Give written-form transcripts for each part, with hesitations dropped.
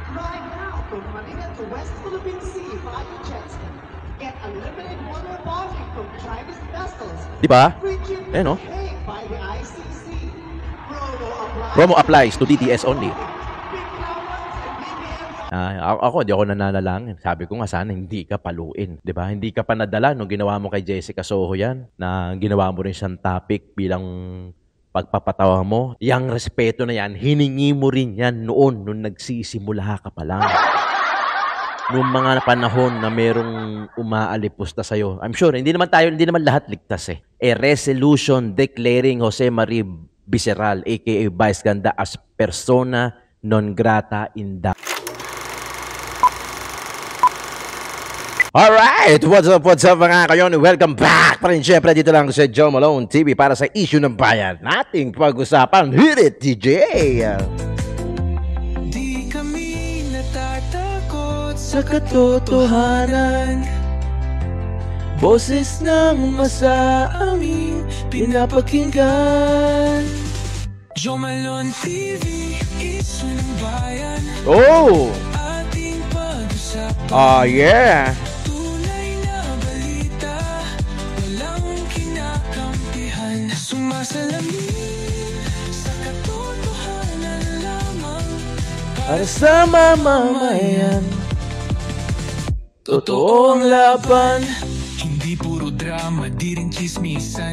Fly now from Manila to West Philippine Sea via jet ski. Get unlimited water bonding from Chinese vessels. Di ba? Free jeepney Eh, no? paid by the ICC. Promo applies to DTS only. Big powers and BBM. Ako, di ako nananalangin. Sabi ko nga, sana hindi ka paluin. Di ba? Hindi ka pa nadala nung ginawa mo kay Jessica Soho yan, na ginawa mo rin siyang topic bilang pagpapatawa mo. Yang respeto na yan, hiningi mo rin yan noon, nung nagsisimula ka pa lang. Noong mga panahon na merong umaalipusta sa'yo. I'm sure, hindi naman lahat ligtas eh. A resolution declaring Jose Marie Visceral, aka Vice Ganda, as persona non grata in the... Alright! What's up mga kayon? Welcome back pa rin syempre dito lang sa Joe Malone TV para sa issue ng bayan. Nating pag-usapan. Hit it, DJ! Di kami natatakot sa katotohanan. Boses ng masaaming pinapakinggan. Joe Malone TV, issue ng bayan. Oh! Ating pag-usapan. Oh yeah! Tunay na balita, walang kinakampihan. Sumasalamin sa katotohanan lamang. Para sa mamamayan. Totoo ang laban. Hindi puro drama, di rin chismisan.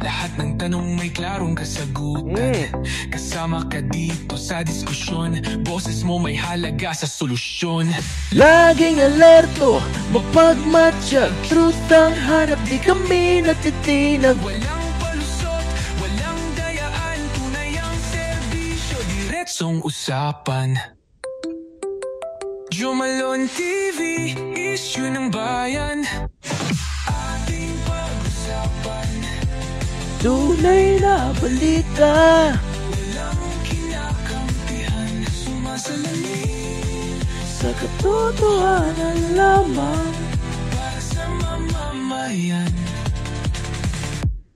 Lahat ng tanong may klarong kasagutan. Kasama ka dito sa diskusyon. Boses mo may halaga sa solusyon. Laging alerto, mapagmatsyag. Truth ang hanap, di kami natitinag. Walang palusot, walang dayaan. Tunay ang serbisyo, diretsong usapan. Joe Malone TV, issue ng bayan. Ating pag-usapan. Tunay na balita. Walang kinakampihan. Sumasalamin Sa katotohanan lamang. para sa mamamayan.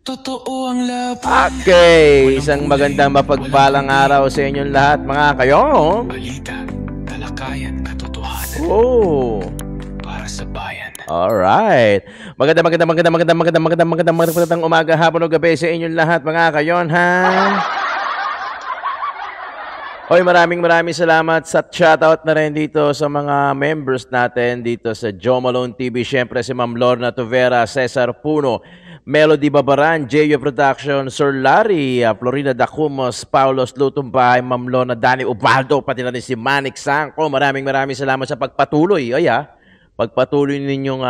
Totoo ang laban. Okay, isang magandang mapagpalang araw sa inyong lahat mga kayo. Balita, talakayan, katotohanan Oh. para sa bayan. Alright. Magandang umaga, hapon o gabi sa inyong lahat mga kayon, ha? Oy, maraming salamat sa shoutout na rin dito sa mga members natin dito sa Joe Malone TV. Siyempre si Ma'am Lorna Tovera, Cesar Puno, Melody Babaran, J.U. Production, Sir Larry, Florina Dacumos, Paulos Lutumbay, Ma'am Lorna, Danny Ubaldo, pati na rin si Manik Sangko. Maraming salamat sa pagpatuloy. Pagpatuloy ninyong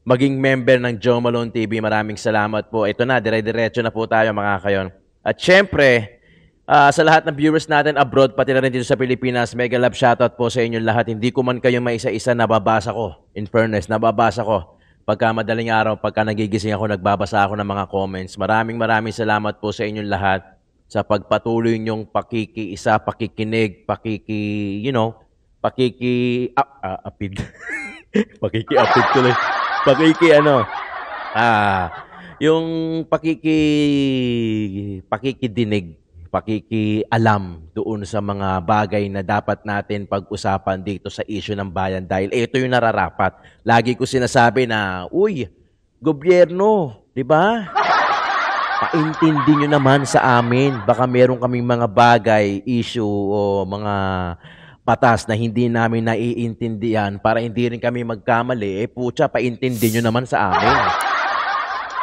maging member ng Joe Malone TV. Maraming salamat po. Ito na, dire-diretso na po tayo mga kayon. At syempre, sa lahat ng viewers natin abroad, pati na rin dito sa Pilipinas, mega love shoutout po sa inyong lahat. Hindi ko man kayo maisa-isa nababasa ko. In fairness, nababasa ko. Pagka madaling araw, pagka nagigising ako, nagbabasa ako ng mga comments. Maraming salamat po sa inyong lahat sa pagpatuloy nyong pakikiisa, pakikinig, apid. Pakikiapid tuloy. Yung pakikidinig, pakikialam doon sa mga bagay na dapat natin pag-usapan dito sa issue ng bayan dahil ito yung nararapat. Lagi ko sinasabi na, uy, gobyerno, di ba? Paintindi nyo naman sa amin. Baka meron kaming mga bagay, issue o mga batas na hindi namin naiintindihan para hindi rin kami magkamali. Putya, paintindi nyo naman sa amin.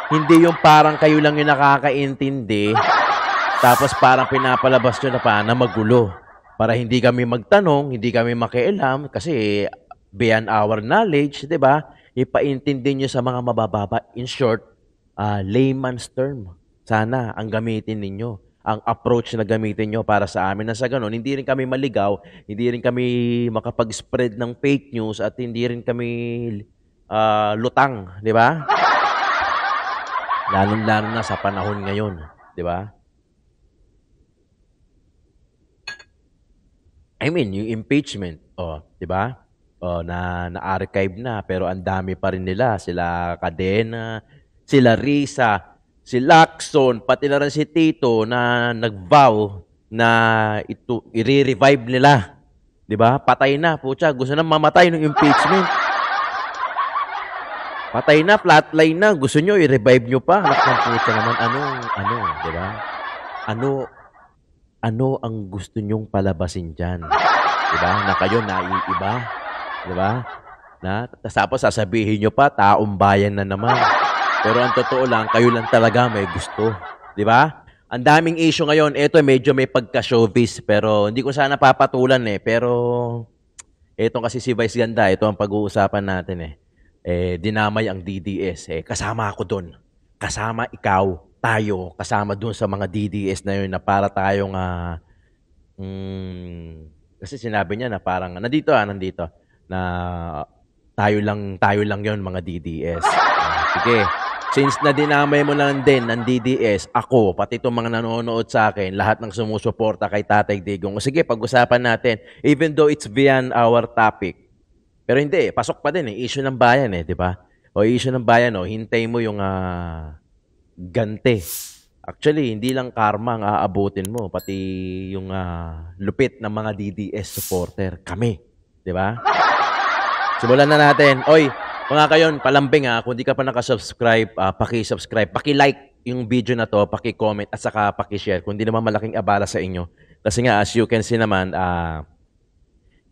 Hindi yung parang kayo lang yung nakakaintindi. Tapos parang pinapalabas nyo na pa na magulo. Para hindi kami magtanong, hindi kami makialam, kasi beyond our knowledge, di ba? Ipaintindi nyo sa mga mabababa. In short, layman's term. Sana ang gamitin ninyo. Ang approach na gamitin nyo para sa amin. Na sa ganun, hindi rin kami maligaw, hindi rin kami makapag-spread ng fake news, at hindi rin kami lutang. Di ba? Lalo na sa panahon ngayon. Di ba? I mean, yung impeachment, di ba? Na-archive na, pero ang dami pa rin nila. Sila Cadena, sila Risa, si Lacson, pati na rin si Tito na nag-vow na i-revive nila. 'Di ba? Patay na, putya, gusto na mamatay ng impeachment. Patay na, flatline na, gusto nyo i-revive nyo pa. Anak ng putya naman, ano, 'di ba? Ano ang gusto nyong palabasin diyan? 'Di ba? Na kayo naiiba, 'di ba? Tapos sasabihin nyo pa, taong bayan na naman. Pero ang totoo lang, kayo lang talaga may gusto. Di ba? Ang daming issue ngayon. Ito medyo may pagka-showbiz. Pero hindi ko sana papatulan eh. Pero ito kasi si Vice Ganda. Ito ang pag-uusapan natin eh. Dinamay ang DDS. Kasama ako doon. Kasama ikaw, tayo. Kasama doon sa mga DDS na yun na para tayong... kasi sinabi niya na parang... Nandito. Na tayo lang yon mga DDS. Sige. Since na dinamay mo lang din ng DDS, ako, pati itong mga nanonood sa akin, lahat ng sumusuporta kay Tatay Digong. Sige, pag-usapan natin. Even though it's beyond our topic. Pero hindi, pasok pa din eh. Issue ng bayan eh, di ba? O issue ng bayan, hintay mo yung gante. Actually, hindi lang karma ang aabutin mo, pati yung lupit ng mga DDS supporter. Kami, di ba? Simulan na natin. Oy, mga kayon, palambing kung di ka pa nakasubscribe, paki-subscribe, paki-like yung video na to, paki-comment at saka paki-share kung di naman malaking abala sa inyo. Kasi nga, as you can see naman,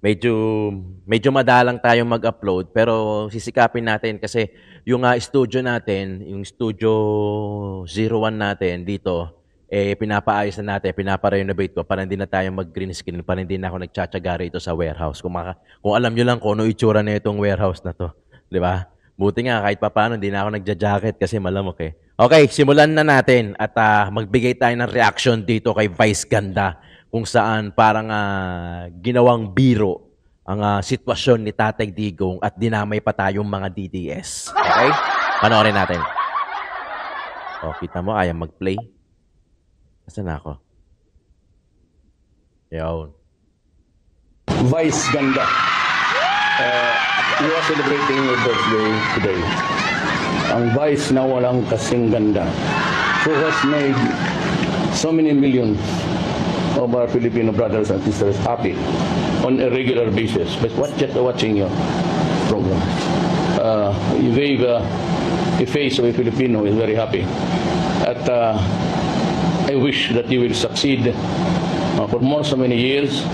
medyo madalang tayong mag-upload pero sisikapin natin kasi yung studio natin, yung Studio 01 natin dito, pinapaayos na natin, pinapa-renovate ko para hindi na tayo mag-green screen, para hindi na ako nagtsatsaga rito sa warehouse. Kung alam nyo lang kung ano itsura na itong warehouse na to. Di ba? Buti nga kahit papaano hindi na ako nagja-jacket kasi malamok eh. Okay, simulan na natin at magbigay tayo ng reaction dito kay Vice Ganda kung saan parang ginawang biro ang sitwasyon ni Tatay Digong at dinamay pa tayong mga DDS. Okay? Panoorin natin. Kita mo, ayaw mag-play. Nasaan na ako? Yawn. Vice Ganda. You are celebrating your birthday today. Ang Vice na walang kasing ganda, who has made so many millions of our Filipino brothers and sisters happy on a regular basis. But just watching your program, you gave a face of a Filipino who is very happy. At I wish that you will succeed for more so many years,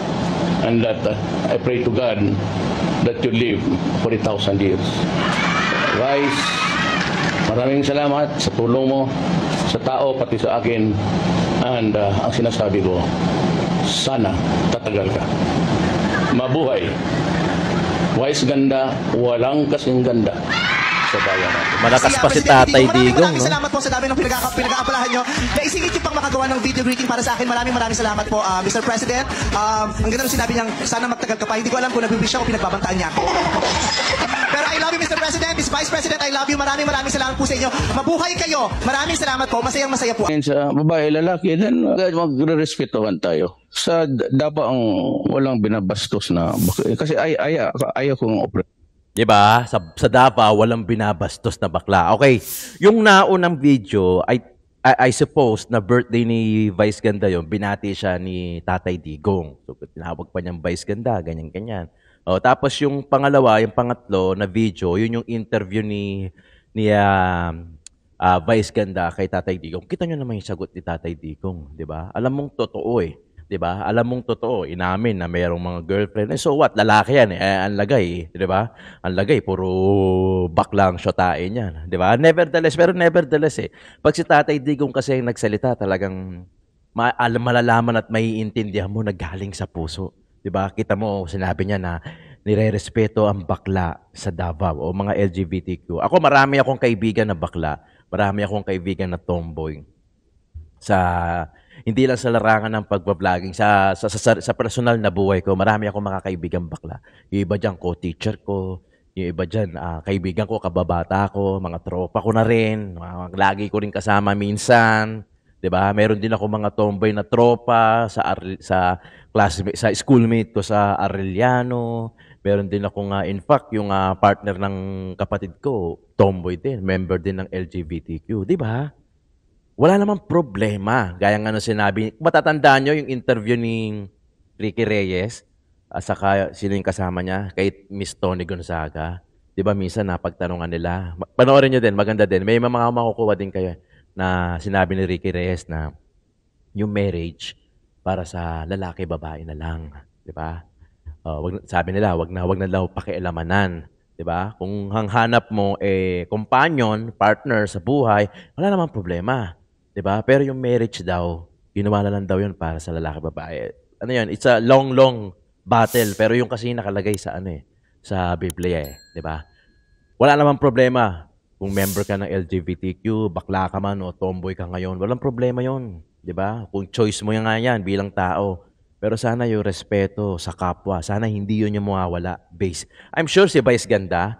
and that I pray to God that you live for 1,000 years. Guys, maraming salamat sa tulong mo sa tao pati sa akin, and ang sinasabi ko, sana tatagal ka. Mabuhay. Vice Ganda, walang kasing ganda sa bayan natin. Malakas pa si Tatay Digong, no? Salamat po sa dami ng pinag-aapalahan nyo. Naisingit nyo pang makagawa ng video greeting para sa akin. Maraming salamat po, Mr. President. Ang ganda ng sinabi niyang, sana magtagal ka pa. Hindi ko alam kung nagbibig siya o pinagbabantaan niya ako. Pero I love you, Mr. President. Miss Vice President, I love you. Maraming salamat po sa inyo. Mabuhay kayo. Maraming salamat po. Masaya po. Sa babae, lalaki, then magre-respetuhan tayo. Sa dapa ang walang binabastos na, kasi ayaw kong operate. Diba? Sa Davao, walang binabastos na bakla. Okay, yung naunang video, I suppose na birthday ni Vice Ganda yun, binati siya ni Tatay Digong. So, tinawag pa niyang Vice Ganda, ganyan-ganyan. Tapos yung pangalawa, yung pangatlo na video, yun yung interview ni Vice Ganda kay Tatay Digong. Kita nyo naman yung sagot ni Tatay Digong, di ba? Alam mong totoo eh. 'Di ba? Alam mong totoo, inamin na mayroong mga girlfriend. So what? Lalaki yan eh. Ang lagay, 'di ba? Ang lagay puro baklang syotain yan, 'di ba? Nevertheless, pag si Tatay Digong kasi nagsalita, talagang malalaman at maiintindihan mo na galing sa puso, 'di ba? Kita mo, sinabi niya na nirerespeto ang bakla sa Davao o mga LGBTQ. Ako, marami akong kaibigan na bakla, marami akong kaibigan na tomboy. Hindi lang sa larangan ng pagbabloging, sa personal na buhay ko, marami akong mga kaibigan bakla. Yung iba dyan, co-teacher ko. Yung iba dyan, kaibigan ko, kababata ko, mga tropa ko na rin. Lagi ko rin kasama minsan. 'Di ba? Meron din ako mga tomboy na tropa sa classmate, sa schoolmate ko sa Arellano. Meron din ako in fact, yung partner ng kapatid ko, tomboy din, member din ng LGBTQ. 'Di ba? Wala namang problema. Gaya nga nung sinabi, matatandaan nyo yung interview ni Ricky Reyes? At saka sino yung kasama niya? Kay Miss Tony Gonzaga. 'Di ba minsan napagtanungan nila. Panoorin niyo din, maganda din. May mga makukuha din kayo na sinabi ni Ricky Reyes na yung marriage para sa lalaki, babae na lang, 'di ba? Sabi nila, wag na daw pakialamanan, 'di ba? Kung ang hanap mo companion, partner sa buhay, wala namang problema, 'di ba? Pero yung marriage daw, ginawa na lang daw 'yun para sa lalaki, babae. Ano 'yun? It's a long battle, pero yung kasi nakalagay sa sa Biblia 'di ba? Wala namang problema kung member ka ng LGBTQ, bakla ka man o tomboy ka ngayon, walang problema 'yon, 'di ba? Kung choice mo nga 'yan bilang tao. Pero sana yung respeto sa kapwa, sana hindi 'yun yung mawawala. I'm sure si Vice Ganda,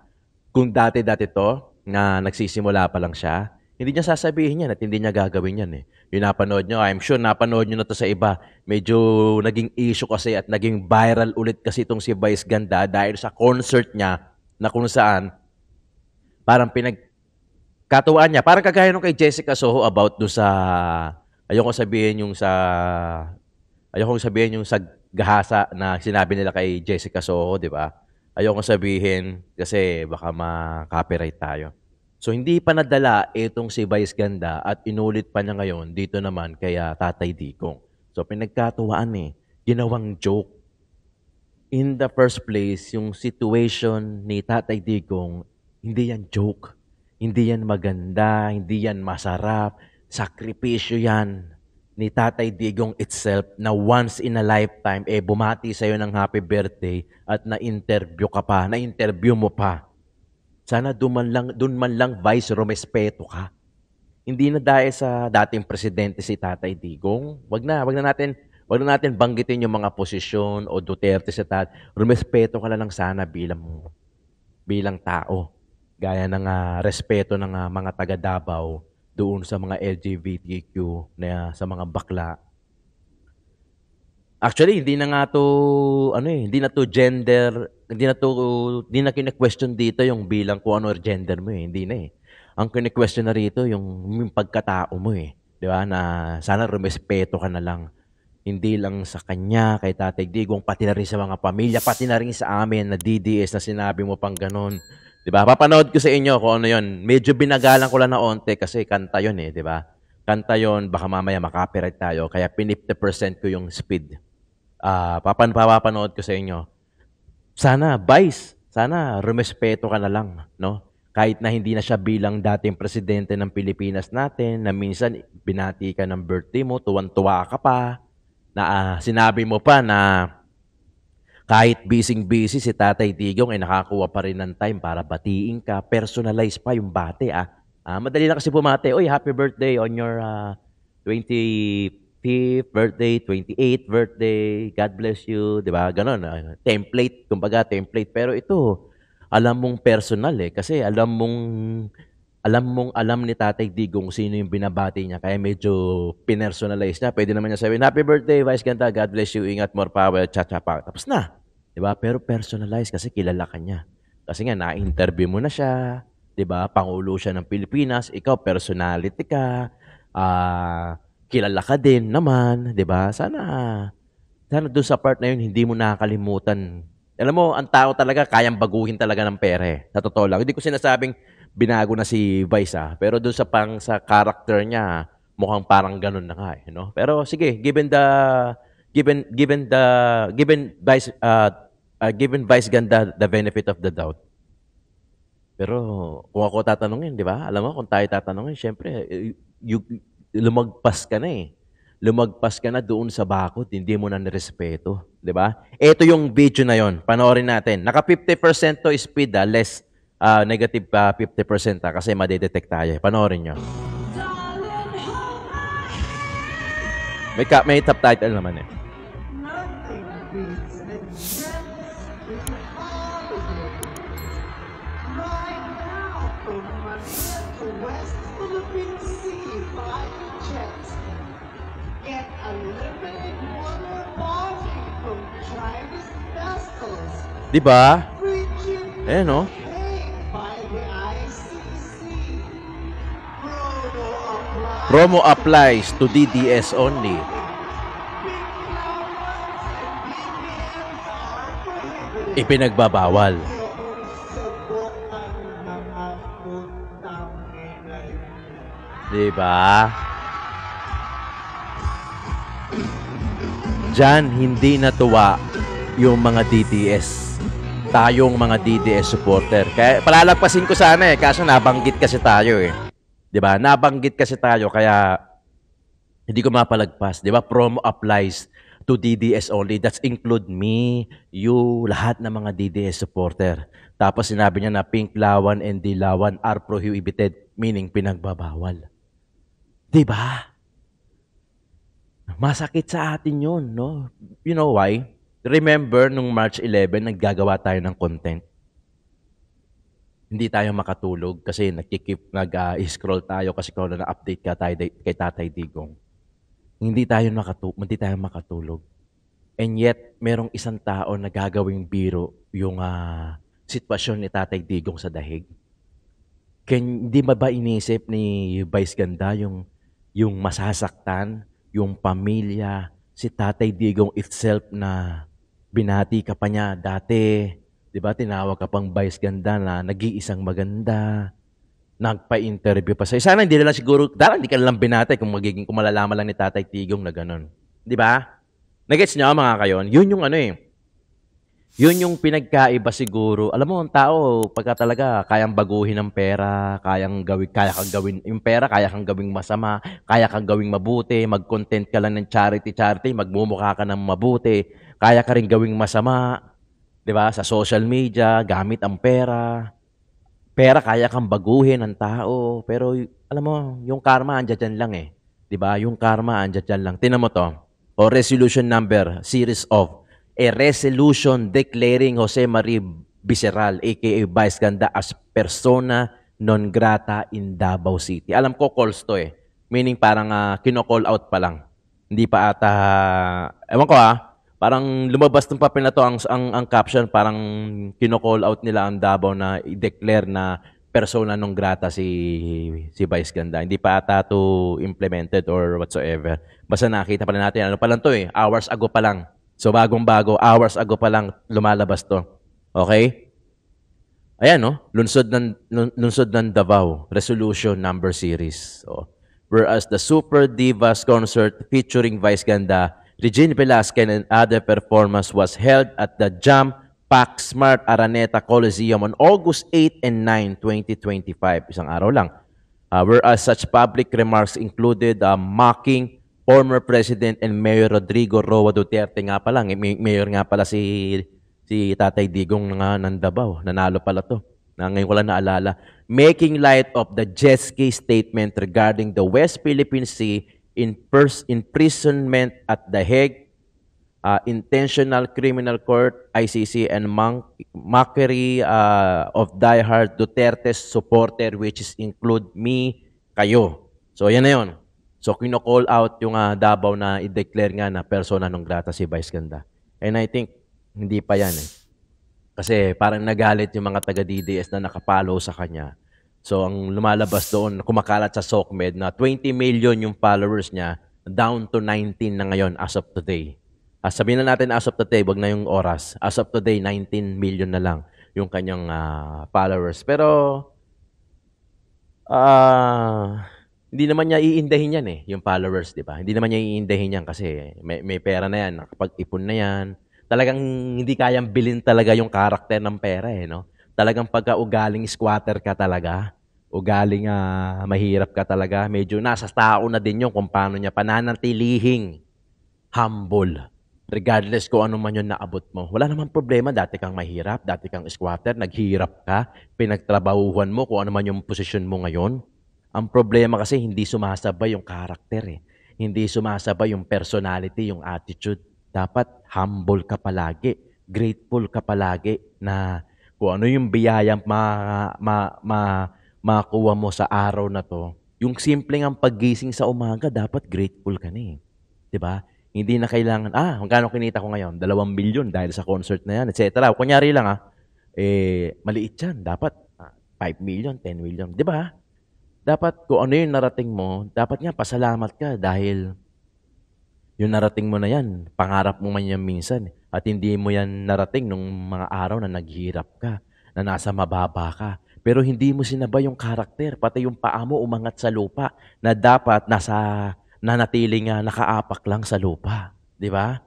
kung dati-dati to, na nagsisimula pa lang siya, hindi niya sasabihin yan at hindi niya gagawin yan eh. Yung napanood nyo, I'm sure napanood nyo na to sa iba. Medyo naging issue kasi at naging viral ulit kasi itong si Vice Ganda dahil sa concert niya na kung saan parang pinagkatuwaan niya. Parang kagaya nung kay Jessica Soho about do sa, ayoko sabihin yung sa gahasa na sinabi nila kay Jessica Soho, di ba? Ayoko sabihin kasi baka ma-copyright tayo. So hindi pa nadala itong si Vice Ganda at inulit pa niya ngayon dito naman kay Tatay Digong. So pinagkatuwaan ginawang joke. In the first place, yung situation ni Tatay Digong, hindi yan joke. Hindi yan maganda, hindi yan masarap. Sakripisyo yan ni Tatay Digong itself na once in a lifetime, bumati sa'yo ng happy birthday at na-interview ka pa, na-interview mo pa. Sana doon man lang, Vice, rumespeto ka. Hindi na dahil sa dating presidente si Tatay Digong. Wag na natin banggitin yung mga posisyon o Duterte sa rumespeto ka na lang sana bilang tao. Gaya ng respeto ng mga taga Davao doon sa mga LGBTQ na sa mga bakla. Actually, hindi na kine-question dito yung bilang kung ano gender mo hindi na Ang kine-question na rito yung pagkatao mo 'di ba? Na sana rumespeto ka na lang. Hindi lang sa kanya, kay Tatay Digong, pati na rin sa mga pamilya, pati na rin sa amin na DDS na sinabi mo pang ganun. 'Di ba? Papanood ko sa inyo kung ano 'yon. Medyo binagalan ko lang na onte kasi kanta 'yon 'di ba? Kanta 'yon, baka mamaya makopyright tayo, kaya 50% ko yung speed. Papanood ko sa inyo. Sana, Vice, sana rumespeto ka na lang, no? Kahit na hindi na siya bilang dating presidente ng Pilipinas natin, na minsan binati ka ng birthday mo, tuwan-tuwa ka pa, na sinabi mo pa na kahit busy si Tatay Digong ay nakakuha pa rin ng time para batiin ka, personalize pa yung bati madali na kasi bumati, oy, happy birthday on your 25th birthday, 28th birthday, God bless you, di ba? Ganon, template, kumbaga template. Pero ito, alam mong personal kasi alam ni Tatay Digong sino yung binabati niya, kaya medyo pinersonalize niya. Pwede naman niya sabihin, happy birthday, Vice Ganda, God bless you, ingat, more power, cha-cha-pa. Tapos na, di ba? Pero personalize kasi kilala ka niya. Kasi nga, na-interview mo na siya, di ba? Pangulo siya ng Pilipinas, ikaw, personality ka, kilala ka din naman, 'di ba? Sana doon sa part na 'yun hindi mo nakakalimutan. Alam mo, ang tao talaga kayang baguhin talaga ng pera Sa totoo lang. Hindi ko sinasabing binago na si Vice pero doon sa character niya, mukhang parang ganun na nga no? Pero sige, given Vice Ganda the benefit of the doubt. Pero kung ako tatanungin, 'di ba? Alam mo kung tayo tatanungin, syempre lumagpas ka na Lumagpas ka na doon sa bakod, hindi mo na nirespeto, 'di ba? Ito yung video na 'yon. Panoorin natin. Naka 50% to speed less negative 50% kasi madedetect tayo. Panoorin niyo. May subtitle naman Nothing beats an intense holiday. Right now, from Manila to West Philippine Sea by jet. Get unlimited water bonding from Chinese vessels. Di ba? Free shipping No? paid by the ICC. Promo applies to DDS only. Big cameras and BBMs are ipinagbabawal. Diba? Diyan, hindi natuwa yung mga DDS. Tayong mga DDS supporter. Kaya palalagpasin ko sana kaso nabanggit kasi tayo Diba? Nabanggit kasi tayo, kaya hindi ko mapalagpas. Diba? Promo applies to DDS only. That's include me, you, lahat ng mga DDS supporter. Tapos sinabi niya na pink lawan and dilawan are prohibited, meaning pinagbabawal. Diba? Masakit sa atin yun, no? You know why? Remember, nung March 11, naggagawa tayo ng content. Hindi tayo makatulog kasi nag-scroll tayo kasi kung na-update ka tayo kay Tatay Digong. Hindi tayo makatulog. And yet, merong isang tao na gagawing biro yung sitwasyon ni Tatay Digong sa dahig. Hindi ba inisip ni Vice Ganda yung masasaktan, yung pamilya, si Tatay Digong itself na binati ka pa niya dati, di ba? Tinawag ka pang Vice Ganda na nag-iisang maganda, nagpa-interview pa sa'yo. Sana hindi na lang siguro, hindi ka lang binati kung malalaman lang ni Tatay Digong na gano'n. Di ba? Nagets niyo mga kayon? Yun yung yun yung pinagkaiba siguro. Alam mo, ang tao, pagka talaga kayang baguhin ng pera, kaya kang gawin yung pera, kaya kang gawing masama, kaya kang gawing mabuti, mag-content ka lang ng charity, magmumukha ka ng mabuti, kaya ka rin gawing masama, di ba? Sa social media, gamit ang pera. Pera, kaya kang baguhin ng tao. Pero, alam mo, yung karma, andyan lang Di ba? Yung karma, andyan lang. Tinan mo to. O resolution number, series of a resolution declaring Jose Marie Viceral, aka Vice Ganda, as persona non grata in Davao City. Alam ko, calls to Meaning parang kino-call out pa lang. Hindi pa ata, ewan ko parang lumabas ng papel na to, ang caption, parang kino-call out nila ang Davao na i-declare na persona non grata si Vice Ganda. Hindi pa ata to implemented or whatsoever. Basta nakita pa natin, ano pa lang to hours ago pa lang. So, bagong-bago, hours ago pa lang lumalabas to. Okay? Ayan, no? Lunsod ng Davao, resolution number series. So, whereas the Super Divas concert featuring Vice Ganda, Regine Velasquez and other performance was held at the Jam Pack Smart Araneta Coliseum on August 8 and 9, 2025. Isang araw lang. Whereas such public remarks included mocking former President and Mayor Rodrigo Roa Duterte nga pala. Mayor nga pala si Tatay Digong ng Davao. Nanalo pala to. Ngayon ko lang naalala. Making light of the jet ski statement regarding the West Philippine Sea imprisonment at The Hague, intentional criminal court, ICC, and mockery of diehard Duterte's supporter, which is include me, kayo. So, yan na yun. So, kino-call out yung Davao na i-declare nga na persona non grata si Vice Ganda. And I think, hindi pa yan Kasi parang nagalit yung mga taga-DDS na nakapalo sa kanya. So, ang lumalabas doon, kumakalat sa SOCMED na 20 million yung followers niya, down to 19 na ngayon as of today. Sabihin na natin as of today, wag na yung oras. As of today, 19 million na lang yung kanyang followers. Pero, hindi naman niya iindahin yan yung followers, di ba? Hindi naman niya iindahin yan kasi may pera na yan, nakapag-ipon na yan. Talagang hindi kayang bilhin talaga yung karakter ng pera no? Talagang pagka-ugaling squatter ka talaga, ugaling mahirap ka talaga, medyo nasa tao na din yung kung paano niya pananatilihing humble. Regardless kung ano man yung naabot mo. Wala namang problema, dati kang mahirap, dati kang squatter, naghirap ka, pinagtrabahuhan mo kung ano man yung posisyon mo ngayon. Ang problema kasi hindi sumasabay yung karakter Hindi sumasabay yung personality, yung attitude. Dapat humble ka palagi, grateful ka palagi na kung ano yung biyayang makuha mo sa araw na to. Yung simpleng ang paggising sa umaga, dapat grateful ka na Diba? Hindi na kailangan, magkano kinita ko ngayon? 2 milyon dahil sa concert na yan, etc. Kunyari lang maliit yan. Dapat 5 million, 10 million. Diba? Dapat kung ano yung narating mo, dapat nga pasalamat ka dahil Yung narating mo na yan, pangarap mo man yan minsan. At hindi mo yan narating nung mga araw na naghihirap ka, na nasa mababa ka. Pero hindi mo sinabay yung karakter, pati yung paa mo umangat sa lupa na dapat nanatiling nakaapak lang sa lupa. Di ba?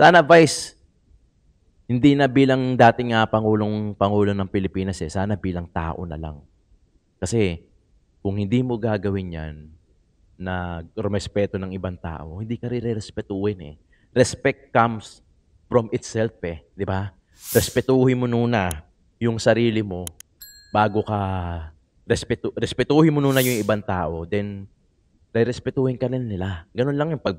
Sana, Vice, hindi na bilang dating Pangulo ng Pilipinas sana bilang tao na lang. Kasi kung hindi mo gagawin yan, na rumespeto ng ibang tao, hindi ka re-respetuhin Respect comes from itself di ba? Respetuhin mo muna yung sarili mo bago ka respetuhin mo muna yung ibang tao, then respetuhin ka rin nila. Ganun lang yung pag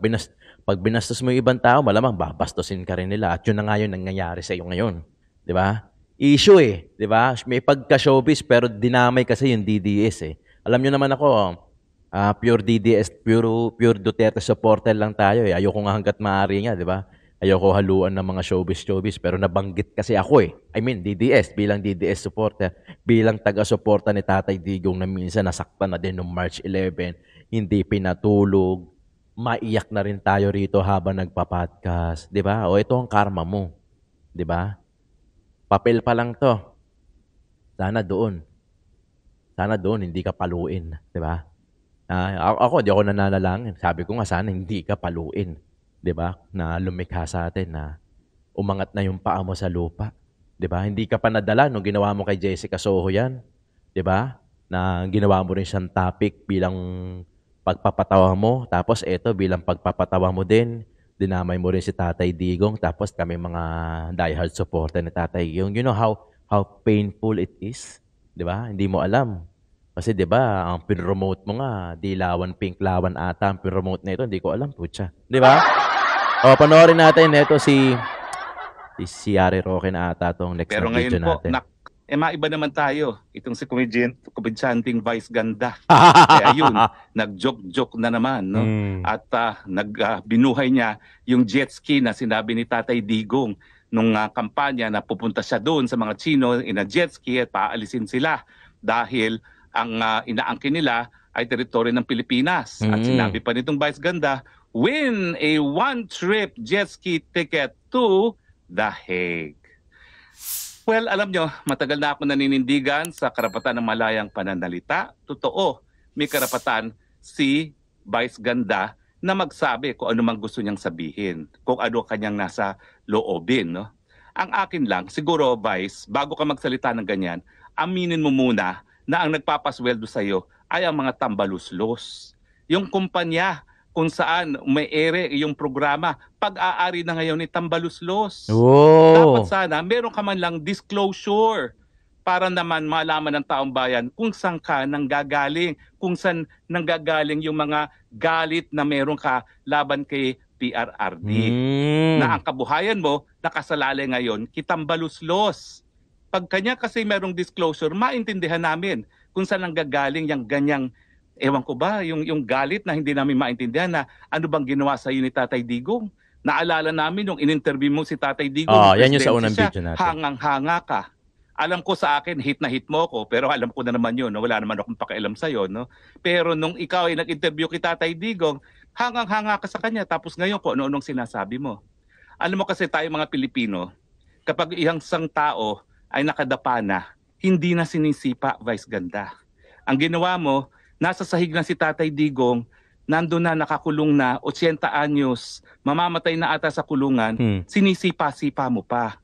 binastos mo yung ibang tao, malamang babastusin ka rin nila. At yun na nga yun nangyayari sa iyo ngayon. Di ba? Issue di ba? May pagka-showbiz pero dinamay kasi yung DDS Alam nyo naman ako, pure DDS, pure Duterte supporter lang tayo Ayoko nga hanggat maaari nga, di ba? Ayoko haluan ng mga showbiz, pero nabanggit kasi ako I mean, DDS, bilang DDS supporter, bilang taga-suporta ni Tatay Digong na minsan nasaktan na din noong March 11, hindi pinatulog, maiyak na rin tayo rito habang nagpa-podcast, di ba? O ito ang karma mo, di ba? Papel pa lang to. Sana doon, hindi ka paluin, di ba? Ako, di ako nananalangin. Sabi ko nga, sana hindi ka paluin. Di ba? Na lumikha sa atin na umangat na yung paa mo sa lupa. Di ba? Hindi ka pa nadala nung ginawa mo kay Jessica Soho yan. Di ba? Na ginawa mo rin siyang topic bilang pagpapatawa mo. Tapos eto, bilang pagpapatawa mo din, dinamay mo rin si Tatay Digong. Tapos kami mga diehard supporter ni Tatay Digong. You know how painful it is? Di ba? Hindi mo alam. Kasi 'di ba, ang pinromote mo nga, Dilawan Pink Lawan ata ang pinromote nito, hindi ko alam, putya. 'Di ba? O panoorin natin ito si Yari Roque na ata tong next Pero na video ngayon po, natin. maiba naman tayo. Itong si komedyanting Vice Ganda. Kaya yun, nag-joke na naman, no? At binuhay niya yung jet ski na sinabi ni Tatay Digong nung kampanya na pupunta siya doon sa mga Chino in a jet ski at paalisin sila dahil ang inaangkin nila ay teritoryo ng Pilipinas. At sinabi pa nitong Vice Ganda, win a one-trip jet ski ticket to The Hague. Well, alam nyo, matagal na ako naninindigan sa karapatan ng malayang pananalita. Totoo, may karapatan si Vice Ganda na magsabi kung ano mang gusto niyang sabihin, kung ano kanyang nasa loobin. No? Ang akin lang, siguro Vice, bago ka magsalita ng ganyan, aminin mo muna na ang nagpapasweldo sa iyo ay ang mga tambaluslos. Yung kumpanya kung saan may ere yung programa, pag-aari na ngayon ni tambaluslos. Dapat sana meron ka man lang disclosure para naman malaman ng taong bayan kung saan ka nanggagaling, kung saan nanggagaling yung mga galit na meron ka laban kay PRRD. Na ang kabuhayan mo nakasalalay ngayon kitambaluslos. Pag kanya kasi merong disclosure, maintindihan namin kung saan nanggagaling yung ganyang, ewan ko ba, yung galit na hindi namin maintindihan na ano bang ginawa sa iyo ni Tatay Digong. Naalala namin yung in-interview mo si Tatay Digong. Yan yung sa unang video natin. Hangang-hanga ka. Alam ko sa akin, hit na hit mo ko, pero alam ko na naman yun. No? Wala naman akong pakialam sa'yo. No? Pero nung ikaw ay nag-interview kay Tatay Digong, hangang-hanga ka sa kanya. Tapos ngayon ko, ano-anong sinasabi mo. Alam mo kasi tayo mga Pilipino, kapag isang tao ay nakadapa na, hindi na sinisipa, Vice Ganda. Ang ginawa mo, nasa sahig na si Tatay Digong, nandun na, nakakulong na, 80 anyos, mamamatay na ata sa kulungan, sinisipa-sipa mo pa.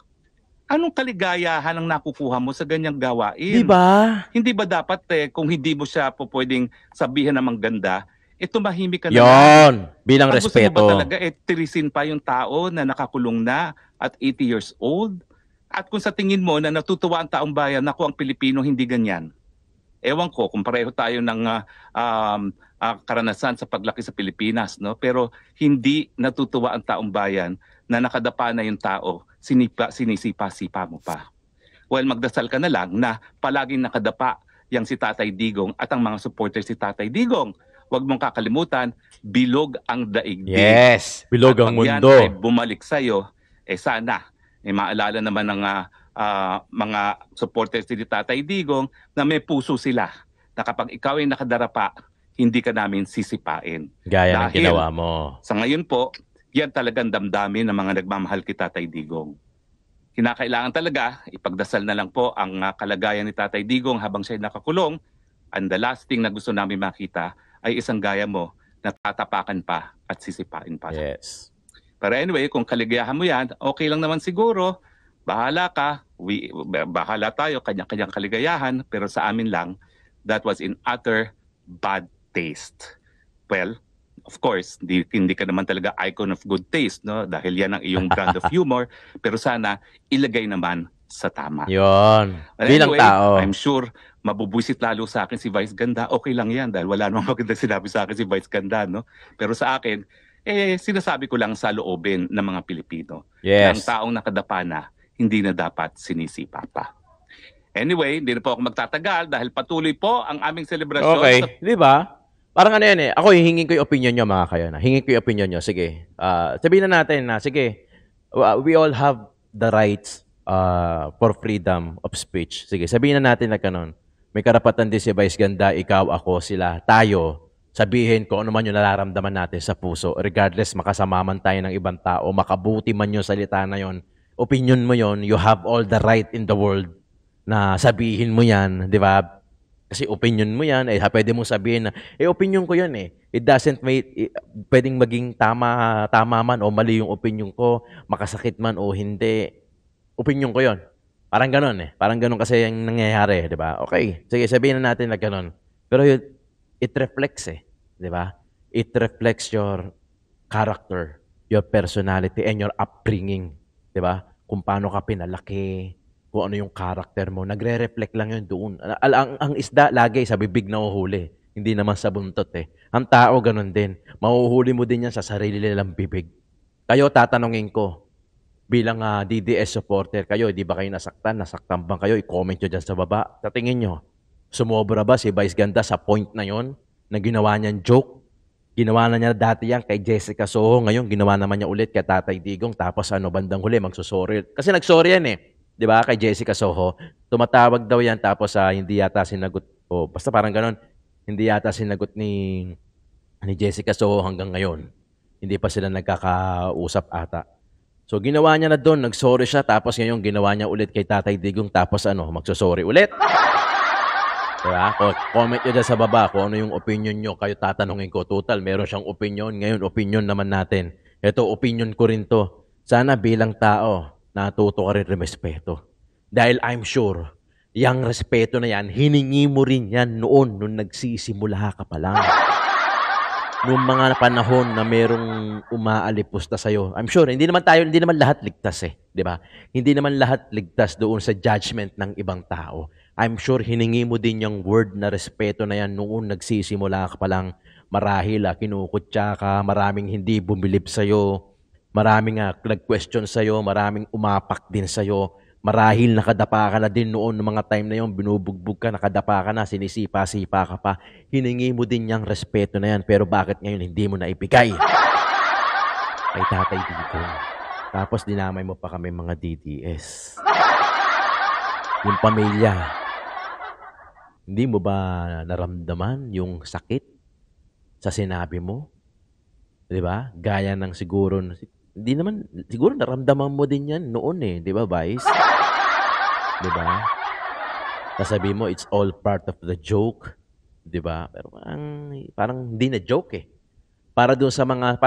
Anong kaligayahan ang nakukuha mo sa ganyang gawain? Diba? Hindi ba dapat kung hindi mo siya po pwedeng sabihan ng mangganda, tumahimik ka na Yon, bilang ang respeto. Gusto mo ba talaga tirisin pa yung tao na nakakulong na at 80 years old? At kung sa tingin mo na natutuwa ang taong bayan, naku, ang Pilipino hindi ganyan. Ewan ko kung pareho tayo ng karanasan sa paglaki sa Pilipinas, no? Pero hindi natutuwa ang taong bayan na nakadapa na yung tao, sinisipa-sipa mo pa. Well, magdasal ka na lang na palaging nakadapa yang si Tatay Digong at ang mga supporters si Tatay Digong. Huwag mong kakalimutan, bilog ang daigdig. Yes, bilog ang mundo. At pag yan ay bumalik sa'yo, sana, maalala naman ng mga supporters ni Tatay Digong na may puso sila. Na kapag ikaw ay nakadarapa, hindi ka namin sisipain. Gaya ng ginawa mo. Sa ngayon po, yan talagang damdamin ng mga nagmamahal kay Tatay Digong. Kinakailangan talaga, ipagdasal na lang po ang kalagayan ni Tatay Digong habang siya nakakulong. And the last thing na gusto namin makita ay isang gaya mo na tatapakan pa at sisipain pa. Yes. Pero anyway, kung kaligayahan mo yan, okay lang naman siguro. Bahala ka. Bahala tayo, kanya-kanyang kaligayahan. Pero sa amin lang, that was in utter bad taste. Well, of course, hindi ka naman talaga icon of good taste, no? Dahil yan ang iyong brand of humor. Pero sana, ilagay naman sa tama. Yun. Bilang Anyway, tao. I'm sure mabubuisit lalo sa akin si Vice Ganda. Okay lang yan dahil wala namang maganda sinabi sa akin si Vice Ganda, no? Pero sa akin, sinasabi ko lang sa loobin ng mga Pilipino. Na ang Yes. taong nakadapa na, hindi na dapat sinisipa pa. Anyway, hindi na po ako magtatagal dahil patuloy po ang aming selebrasyon. Okay. sa- Di ba? Parang ano yan eh. Ako, hihingin ko yung opinion nyo, mga kayo. Hingin ko yung opinion nyo. Sige. Sabihin na natin na, sige, we all have the rights for freedom of speech. Sige, sabihin na natin na ganun. May karapatan din si Vice Ganda, ikaw, ako, sila, tayo. Sabihin kung ano man yung nararamdaman natin sa puso. Regardless, makasama man tayo ng ibang tao, makabuti man yung salita na yon, opinion mo yon, you have all the right in the world na sabihin mo yan, di ba? Kasi opinion mo yan, pwede mong sabihin na, opinion ko yan eh. It doesn't pwedeng maging tama man o mali yung opinion ko, makasakit man o hindi. Opinion ko yon. Parang ganun eh. Parang ganun kasi yung nangyayari, di ba? Okay, sige, sabihin na natin na ganun. Pero it reflects eh. Di ba? It reflects your character, your personality, and your upbringing. Di ba? Kung paano ka pinalaki, kung ano yung character mo. Nagre-reflect lang yun doon. Ang isda, lagi sa bibig na uhuli. Hindi naman sa buntot eh. Ang tao, ganun din. Mahuhuli mo din yan sa sarili nilang bibig. Kayo, tatanungin ko, bilang DDS supporter kayo, di ba kayo nasaktan? Nasaktan bang kayo? I-comment nyo dyan sa baba. Sa tingin nyo, sumobra ba si Vice Ganda sa point na yon na ginawa niyang joke? Ginawa na niya dati yan kay Jessica Soho. Ngayon, ginawa naman niya ulit kay Tatay Digong. Tapos bandang huli, magsusorry. Kasi nagsorry yan eh. Di ba? Kay Jessica Soho. Tumatawag daw yan tapos hindi yata sinagot. O basta parang ganon. Hindi yata sinagot ni Jessica Soho hanggang ngayon. Hindi pa sila nagkakausap ata. So, ginawa niya na doon. Nagsorry siya. Tapos ngayon, ginawa niya ulit kay Tatay Digong. Tapos magsusorry ulit. Diba? Comment nyo dyan sa baba kung ano yung opinion nyo. Kayo tatanungin ko. Total, meron siyang opinion. Ngayon, opinion naman natin. Ito, opinion ko rin to. Sana bilang tao, natuto ka rin respeto. Dahil I'm sure, yung respeto na yan, hiningi mo rin yan noon, nung nagsisimula ka pa lang. Noong mga panahon na merong umaalipusta sa'yo. I'm sure, hindi naman lahat ligtas eh. Di ba? Hindi naman lahat ligtas doon sa judgment ng ibang tao. I'm sure hiningi mo din yung word na respeto na yan noon nagsisimula ka pa lang. Marahil kinukutya ka, maraming hindi bumilib sa'yo, maraming nag-question sa'yo, maraming umapak din sa'yo. Marahil nakadapa ka na din noon ng mga time na yon, binubugbog ka, nakadapa ka na, sinisipa-sipa ka pa. Hiningi mo din yung respeto na yan, pero bakit ngayon hindi mo na ibigay? Kay Tatay Digong. Tapos dinamay mo pa kami mga DDS. Yung pamilya. Hindi mo ba naramdaman yung sakit sa sinabi mo? Di ba? Gaya ng siguro, hindi naman, siguro naramdaman mo din yan noon eh. Di ba, Vice? Di ba? Sasabihin mo, it's all part of the joke. Di ba? Pero parang hindi na joke eh. Para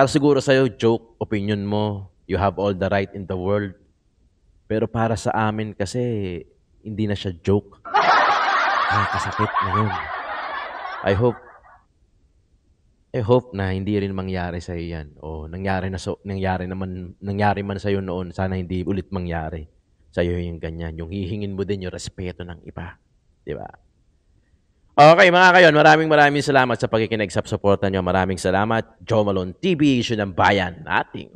siguro sa'yo, joke, opinion mo, you have all the right in the world. Pero para sa amin kasi, hindi na siya joke. Nakakasakit na yun. I hope na hindi rin mangyari sa iyo yan. O nangyari man sa iyo noon, sana hindi ulit mangyari sa iyo yung ganyan. Yung hihingin mo din yung respeto ng iba. Di ba? Okay, mga kayon, maraming salamat sa pagkikinig sa suporta nyo. Maraming salamat. Joe Malone TV, Issue ng Bayan, ating